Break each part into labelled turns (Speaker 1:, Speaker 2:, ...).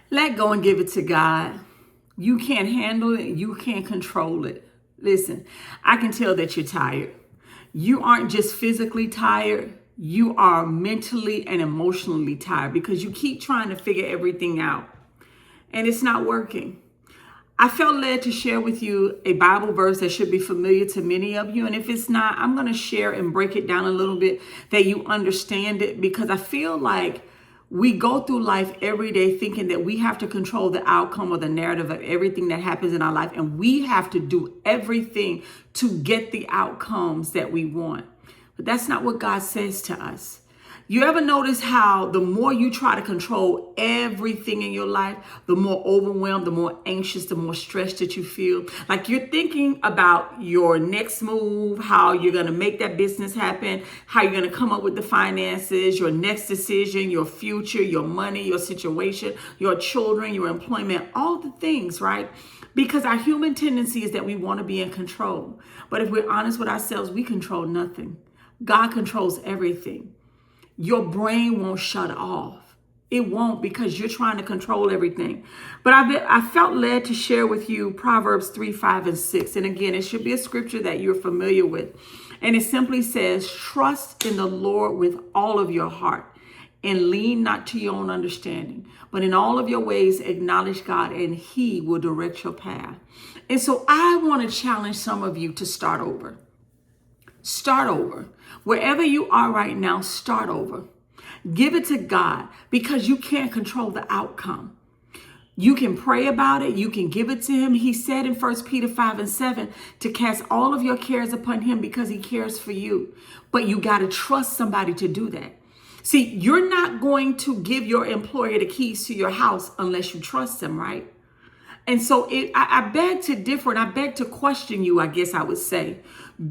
Speaker 1: Let go and give it to God. You can't handle it. You can't control it. Listen, I can tell that you're tired. You aren't just physically tired. You are mentally and emotionally tired because you keep trying to figure everything out and it's not working. I felt led to share with you a Bible verse that should be familiar to many of you. And if it's not, I'm going to share and break it down a little bit that you understand it, because I feel like we go through life every day thinking that we have to control the outcome or the narrative of everything that happens in our life. And we have to do everything to get the outcomes that we want. But that's not what God says to us. You ever notice how the more you try to control everything in your life, the more overwhelmed, the more anxious, the more stressed that you feel? Like you're thinking about your next move, how you're going to make that business happen, how you're going to come up with the finances, your next decision, your future, your money, your situation, your children, your employment, all the things, right? Because our human tendency is that we want to be in control. But if we're honest with ourselves, we control nothing. God controls everything. Your brain won't shut off. It won't, because you're trying to control everything. But I felt led to share with you Proverbs 3, 5, and 6. And again, it should be a scripture that you're familiar with. And it simply says, trust in the Lord with all of your heart and lean not to your own understanding, but in all of your ways acknowledge God and he will direct your path. And so I want to challenge some of you to start over. Start over. Wherever you are right now, start over. Give it to God, because you can't control the outcome. You can pray about it. You can give it to him. He said in 1 Peter 5 and 7 to cast all of your cares upon him because he cares for you. But you got to trust somebody to do that. See, you're not going to give your employer the keys to your house unless you trust them, right? And so I beg to differ, and I beg to question you, I guess I would say.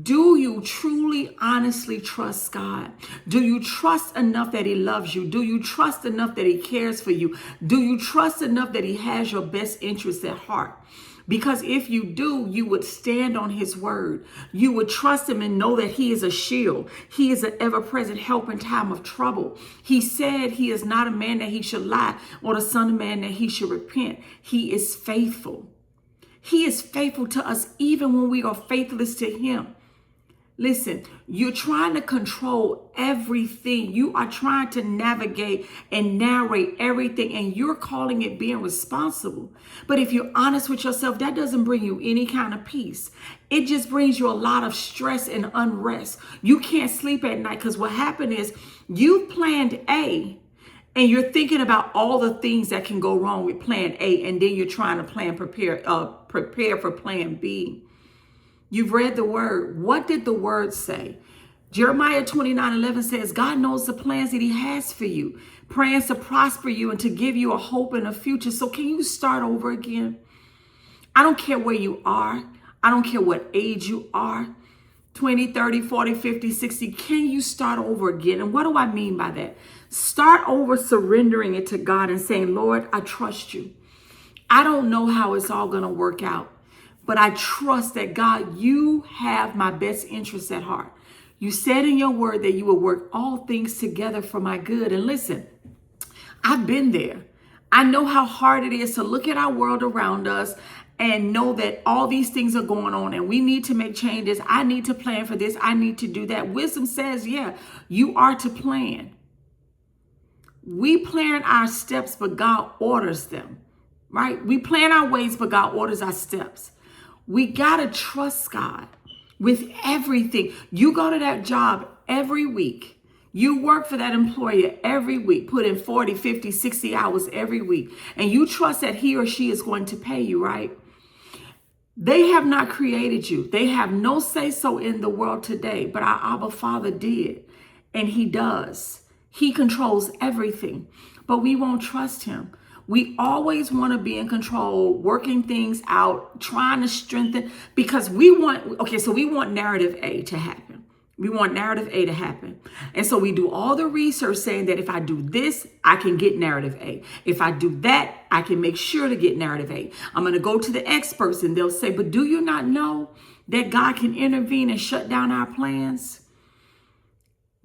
Speaker 1: Do you truly, honestly trust God? Do you trust enough that he loves you? Do you trust enough that he cares for you? Do you trust enough that he has your best interests at heart? Because if you do, you would stand on his word. You would trust him and know that he is a shield. He is an ever-present help in time of trouble. He said he is not a man that he should lie, or the son of man that he should repent. He is faithful. He is faithful to us even when we are faithless to him. Listen, you're trying to control everything. You are trying to navigate and narrate everything, and you're calling it being responsible. But if you're honest with yourself, that doesn't bring you any kind of peace. It just brings you a lot of stress and unrest. You can't sleep at night because what happened is you've planned A, and you're thinking about all the things that can go wrong with plan A, and then you're trying to prepare for plan B. You've read the word. What did the word say? Jeremiah 29:11 says, God knows the plans that he has for you, plans to prosper you and to give you a hope and a future. So can you start over again? I don't care where you are. I don't care what age you are, 20, 30, 40, 50, 60. Can you start over again? And what do I mean by that? Start over surrendering it to God and saying, Lord, I trust you. I don't know how it's all going to work out, but I trust that, God, you have my best interests at heart. You said in your word that you will work all things together for my good. And listen, I've been there. I know how hard it is to look at our world around us and know that all these things are going on and we need to make changes. I need to plan for this. I need to do that. Wisdom says, yeah, you are to plan. We plan our steps, but God orders them, right? We plan our ways, but God orders our steps. We got to trust God with everything. You go to that job every week. You work for that employer every week, put in 40, 50, 60 hours every week. And you trust that he or she is going to pay you, right? They have not created you. They have no say-so in the world today, but our Abba Father did, and he does. He controls everything, but we won't trust him. We always want to be in control, working things out, trying to strengthen, because we want narrative A to happen. We want narrative A to happen. And so we do all the research saying that if I do this, I can get narrative A. If I do that, I can make sure to get narrative A. I'm going to go to the experts and they'll say, but do you not know that God can intervene and shut down our plans?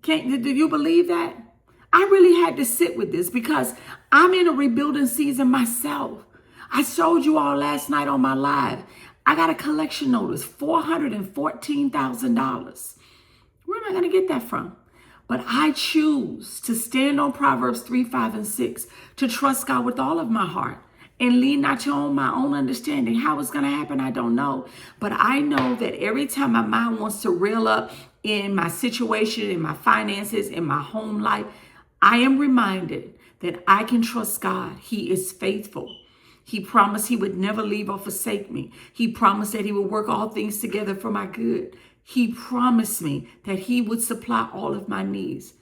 Speaker 1: Do you believe that? I really had to sit with this because I'm in a rebuilding season myself. I showed you all last night on my live. I got a collection notice, $414,000. Where am I going to get that from? But I choose to stand on Proverbs 3, 5, and 6, to trust God with all of my heart and lean not to my own understanding. How it's going to happen, I don't know. But I know that every time my mind wants to reel up in my situation, in my finances, in my home life, I am reminded that I can trust God. He is faithful. He promised he would never leave or forsake me. He promised that he would work all things together for my good. He promised me that he would supply all of my needs.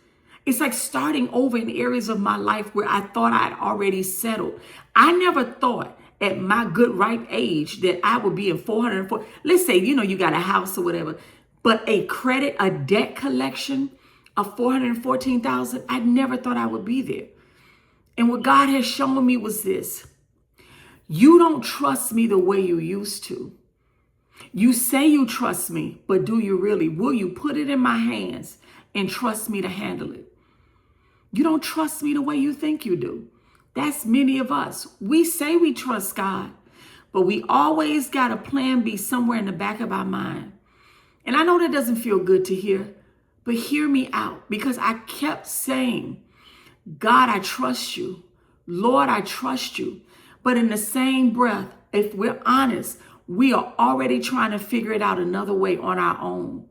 Speaker 1: It's like starting over in areas of my life where I thought I'd already settled. I never thought at my good ripe age that I would be in 404. Let's say, you got a house or whatever, but a debt collection of 414,000, I never thought I would be there. And what God has shown me was this. You don't trust me the way you used to. You say you trust me, but do you really? Will you put it in my hands and trust me to handle it? You don't trust me the way you think you do. That's many of us. We say we trust God, but we always got a plan B somewhere in the back of our mind. And I know that doesn't feel good to hear, but hear me out, because I kept saying, God, I trust you. Lord, I trust you. But in the same breath, if we're honest, we are already trying to figure it out another way on our own.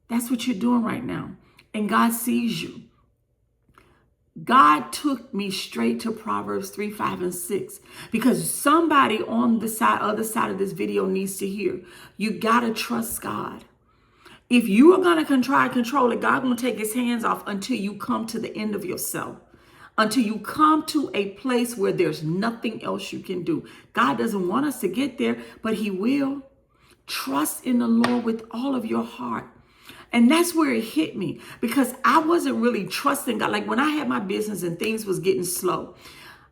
Speaker 1: That's what you're doing right now. And God sees you. God took me straight to Proverbs 3, 5, and 6, because somebody on the other side of this video needs to hear. You got to trust God. If you are going to try to control it, God's going to take his hands off until you come to the end of yourself. Until you come to a place where there's nothing else you can do. God doesn't want us to get there, but he will. Trust in the Lord with all of your heart. And that's where it hit me, because I wasn't really trusting God. Like when I had my business and things was getting slow,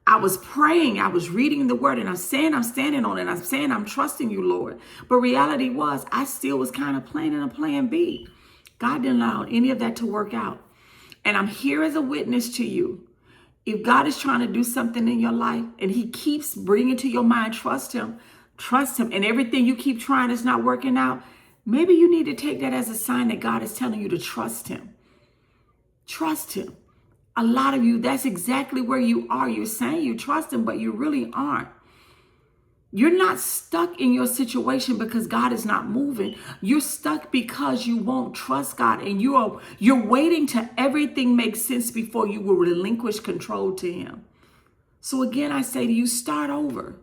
Speaker 1: I was praying, I was reading the word, and I'm saying I'm standing on it. I'm saying I'm trusting you, Lord. But reality was I still was kind of playing in a plan B. God didn't allow any of that to work out. And I'm here as a witness to you. If God is trying to do something in your life and he keeps bringing to your mind, trust him, and everything you keep trying is not working out, maybe you need to take that as a sign that God is telling you to trust him. Trust him. A lot of you, that's exactly where you are. You're saying you trust him, but you really aren't. You're not stuck in your situation because God is not moving. You're stuck because you won't trust God, and you're waiting till everything makes sense before you will relinquish control to him. So again, I say to you, start over.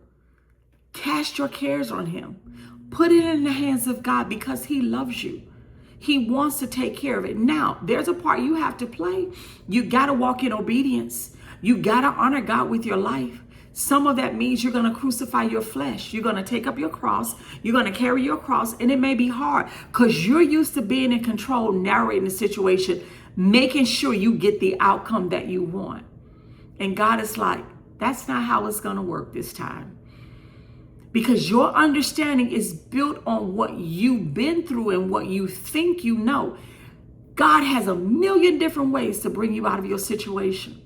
Speaker 1: Cast your cares on him. Put it in the hands of God, because he loves you. He wants to take care of it. Now, there's a part you have to play. You got to walk in obedience. You got to honor God with your life. Some of that means you're going to crucify your flesh. You're going to take up your cross. You're going to carry your cross. And it may be hard because you're used to being in control, narrating the situation, making sure you get the outcome that you want. And God is like, that's not how it's going to work this time. Because your understanding is built on what you've been through and what you think you know. God has a million different ways to bring you out of your situation.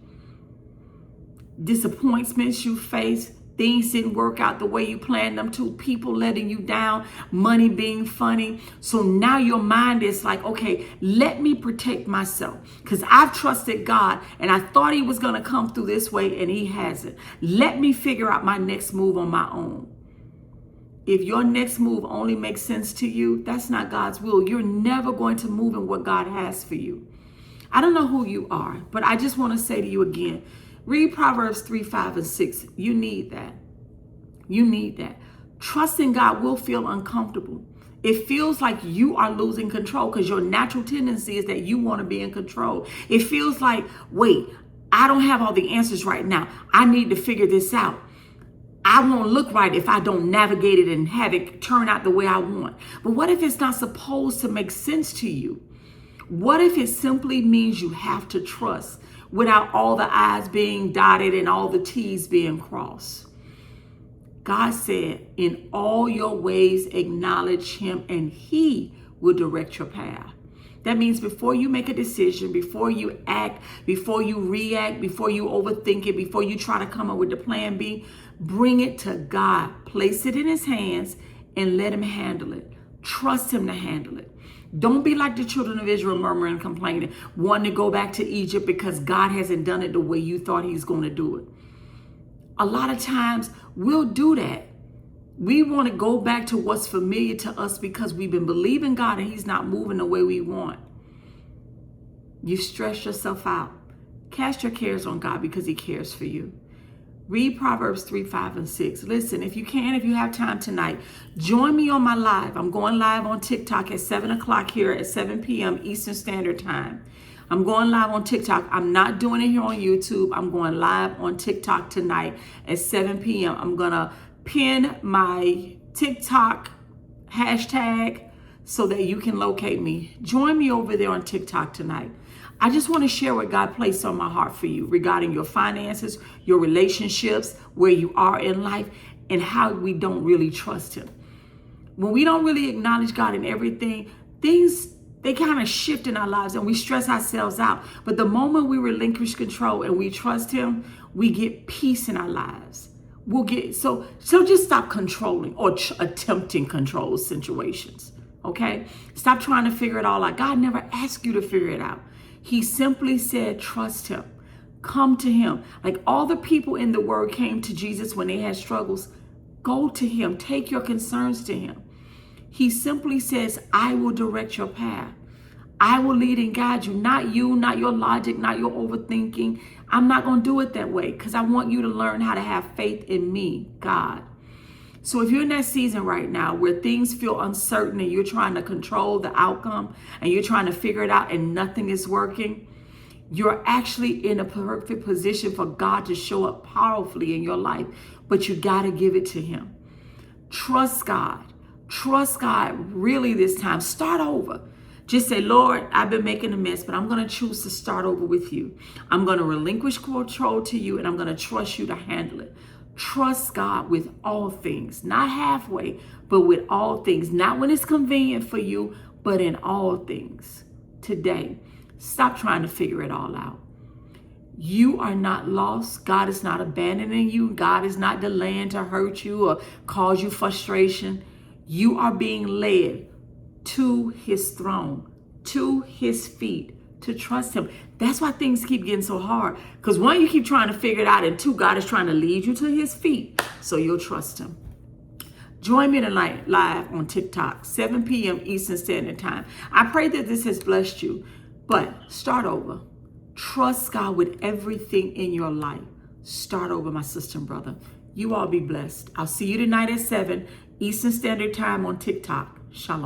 Speaker 1: Disappointments you face, things didn't work out the way you planned them to, people letting you down, money being funny. So now your mind is like, okay, let me protect myself, because I've trusted God and I thought he was going to come through this way and he hasn't. Let me figure out my next move on my own. If your next move only makes sense to you, that's not God's will. You're never going to move in what God has for you. I don't know who you are, but I just want to say to you again, read Proverbs 3, 5, and 6. You need that. You need that. Trusting God will feel uncomfortable. It feels like you are losing control because your natural tendency is that you want to be in control. It feels like, wait, I don't have all the answers right now. I need to figure this out. I won't look right if I don't navigate it and have it turn out the way I want. But what if it's not supposed to make sense to you? What if it simply means you have to trust without all the I's being dotted and all the T's being crossed? God said, in all your ways, acknowledge him and he will direct your path. That means before you make a decision, before you act, before you react, before you overthink it, before you try to come up with the plan B, bring it to God. Place it in his hands and let him handle it. Trust him to handle it. Don't be like the children of Israel, murmuring and complaining, wanting to go back to Egypt because God hasn't done it the way you thought he's going to do it. A lot of times we'll do that. We want to go back to what's familiar to us because we've been believing God and he's not moving the way we want. You stress yourself out. Cast your cares on God because he cares for you. Read Proverbs 3, 5, and 6. Listen, if you have time tonight, join me on my live. I'm going live on TikTok at 7 o'clock here at 7 p.m. Eastern Standard Time. I'm going live on TikTok. I'm not doing it here on YouTube. I'm going live on TikTok tonight at 7 p.m. I'm going to pin my TikTok hashtag so that you can locate me. Join me over there on TikTok tonight. I just want to share what God placed on my heart for you regarding your finances, your relationships, where you are in life, and how we don't really trust him. When we don't really acknowledge God in everything, things, they kind of shift in our lives and we stress ourselves out. But the moment we relinquish control and we trust him, we get peace in our lives. We'll get, so just stop controlling or attempting control situations, okay? Stop trying to figure it all out. God never asked you to figure it out. He simply said, trust him. Come to him. Like all the people in the word came to Jesus when they had struggles. Go to him. Take your concerns to him. He simply says, I will direct your path. I will lead and guide you. Not you, not your logic, not your overthinking. I'm not going to do it that way because I want you to learn how to have faith in me, God. So if you're in that season right now where things feel uncertain and you're trying to control the outcome and you're trying to figure it out and nothing is working, you're actually in a perfect position for God to show up powerfully in your life, but you got to give it to him. Trust God. Trust God really this time. Start over. Just say, Lord, I've been making a mess, but I'm going to choose to start over with you. I'm going to relinquish control to you and I'm going to trust you to handle it. Trust God with all things, not halfway, but with all things. Not when it's convenient for you, but in all things. Today, stop trying to figure it all out. You are not lost. God is not abandoning you. God is not delaying to hurt you or cause you frustration. You are being led to his throne, to his feet, to trust him. That's why things keep getting so hard. Because one, you keep trying to figure it out, and two, God is trying to lead you to his feet so you'll trust him. Join me tonight live on TikTok, 7 p.m. Eastern Standard Time. I pray that this has blessed you, but start over. Trust God with everything in your life. Start over, my sister and brother. You all be blessed. I'll see you tonight at 7 Eastern Standard Time on TikTok. Shalom.